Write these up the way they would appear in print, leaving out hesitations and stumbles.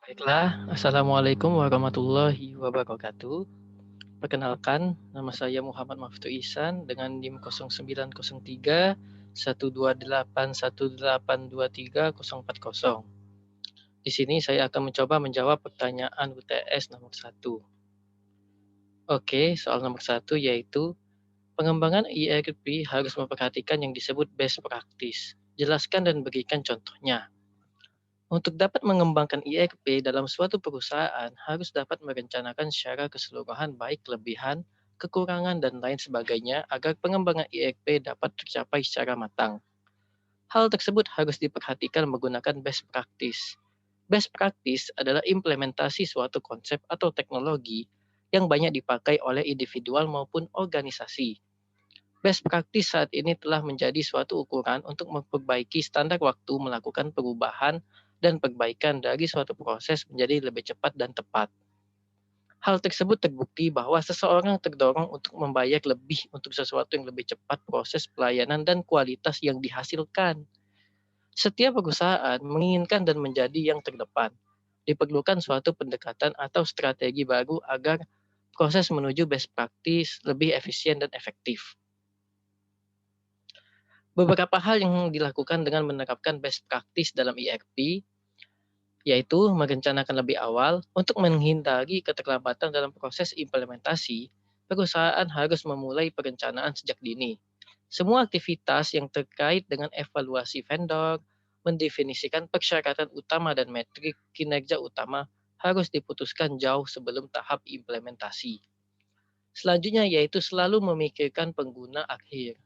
Baiklah, assalamualaikum warahmatullahi wabarakatuh. Perkenalkan, nama saya Muhammad Maftu Ihsan dengan NIM 0903 1281823 040. Di sini saya akan mencoba menjawab pertanyaan UTS nomor 1. Oke, soal nomor 1 yaitu pengembangan ERP harus memperhatikan yang disebut best practice. Jelaskan dan berikan contohnya. Untuk dapat mengembangkan ERP dalam suatu perusahaan, harus dapat merencanakan secara keseluruhan baik kelebihan, kekurangan, dan lain sebagainya agar pengembangan ERP dapat tercapai secara matang. Hal tersebut harus diperhatikan menggunakan best practice. Best practice adalah implementasi suatu konsep atau teknologi yang banyak dipakai oleh individual maupun organisasi. Best practice saat ini telah menjadi suatu ukuran untuk memperbaiki standar waktu melakukan perubahan dan perbaikan dari suatu proses menjadi lebih cepat dan tepat. Hal tersebut terbukti bahwa seseorang terdorong untuk membayar lebih untuk sesuatu yang lebih cepat proses pelayanan dan kualitas yang dihasilkan. Setiap perusahaan menginginkan dan menjadi yang terdepan. Diperlukan suatu pendekatan atau strategi baru agar proses menuju best practice lebih efisien dan efektif. Beberapa hal yang dilakukan dengan menerapkan best practice dalam ERP, yaitu merencanakan lebih awal untuk menghindari keterlambatan dalam proses implementasi. Perusahaan harus memulai perencanaan sejak dini. Semua aktivitas yang terkait dengan evaluasi vendor, mendefinisikan persyaratan utama dan metrik kinerja utama harus diputuskan jauh sebelum tahap implementasi. Selanjutnya yaitu selalu memikirkan pengguna akhir.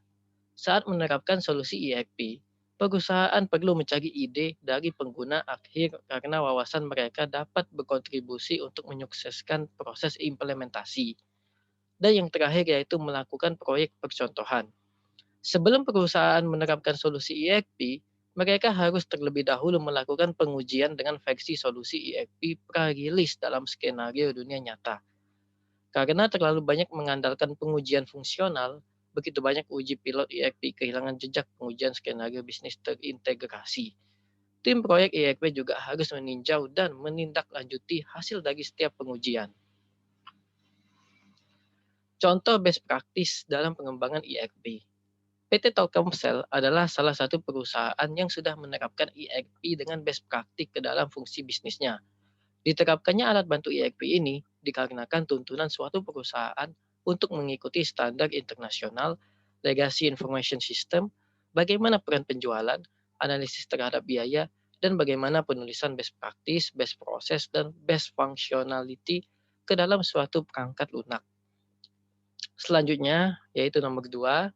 Saat menerapkan solusi ERP, perusahaan perlu mencari ide dari pengguna akhir karena wawasan mereka dapat berkontribusi untuk menyukseskan proses implementasi. Dan yang terakhir yaitu melakukan proyek percontohan. Sebelum perusahaan menerapkan solusi ERP, mereka harus terlebih dahulu melakukan pengujian dengan versi solusi ERP pra-rilis dalam skenario dunia nyata. Karena terlalu banyak mengandalkan pengujian fungsional, begitu banyak uji pilot ERP kehilangan jejak pengujian skenario bisnis terintegrasi. Tim proyek ERP juga harus meninjau dan menindaklanjuti hasil dari setiap pengujian. Contoh best practice dalam pengembangan ERP. PT Telkomsel adalah salah satu perusahaan yang sudah menerapkan ERP dengan best practice ke dalam fungsi bisnisnya. Diterapkannya alat bantu ERP ini dikarenakan tuntunan suatu perusahaan untuk mengikuti standar internasional, legacy information system, bagaimana peran penjualan, analisis terhadap biaya, dan bagaimana penulisan best practice, best process, dan best functionality ke dalam suatu perangkat lunak. Selanjutnya, yaitu nomor 2,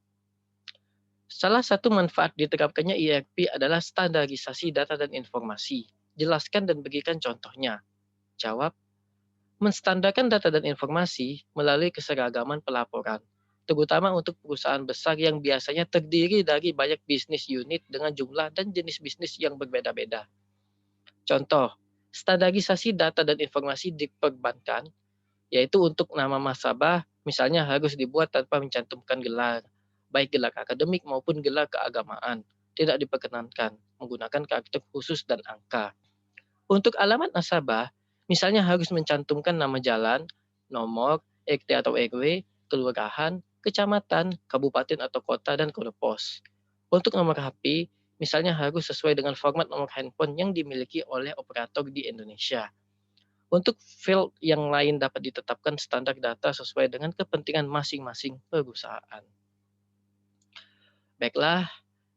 salah satu manfaat diterapkannya ERP adalah standarisasi data dan informasi. Jelaskan dan berikan contohnya. Jawab, menstandarkan data dan informasi melalui keseragaman pelaporan, terutama untuk perusahaan besar yang biasanya terdiri dari banyak bisnis unit dengan jumlah dan jenis bisnis yang berbeda-beda. Contoh, standarisasi data dan informasi di perbankan, yaitu untuk nama nasabah, misalnya harus dibuat tanpa mencantumkan gelar, baik gelar akademik maupun gelar keagamaan, tidak diperkenankan menggunakan karakter khusus dan angka. Untuk alamat nasabah, misalnya harus mencantumkan nama jalan, nomor, RT atau RW, kelurahan, kecamatan, kabupaten atau kota, dan kode pos. Untuk nomor HP, misalnya harus sesuai dengan format nomor handphone yang dimiliki oleh operator di Indonesia. Untuk field yang lain dapat ditetapkan standar data sesuai dengan kepentingan masing-masing perusahaan. Baiklah,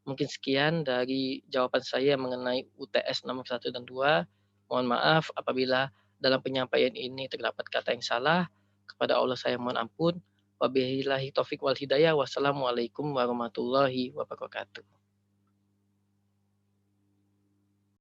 mungkin sekian dari jawaban saya mengenai UTS nomor 1 dan 2. Mohon maaf apabila dalam penyampaian ini terdapat kata yang salah. Kepada Allah saya mohon ampun. Wabillahi taufik wal hidayah. Wassalamualaikum warahmatullahi wabarakatuh.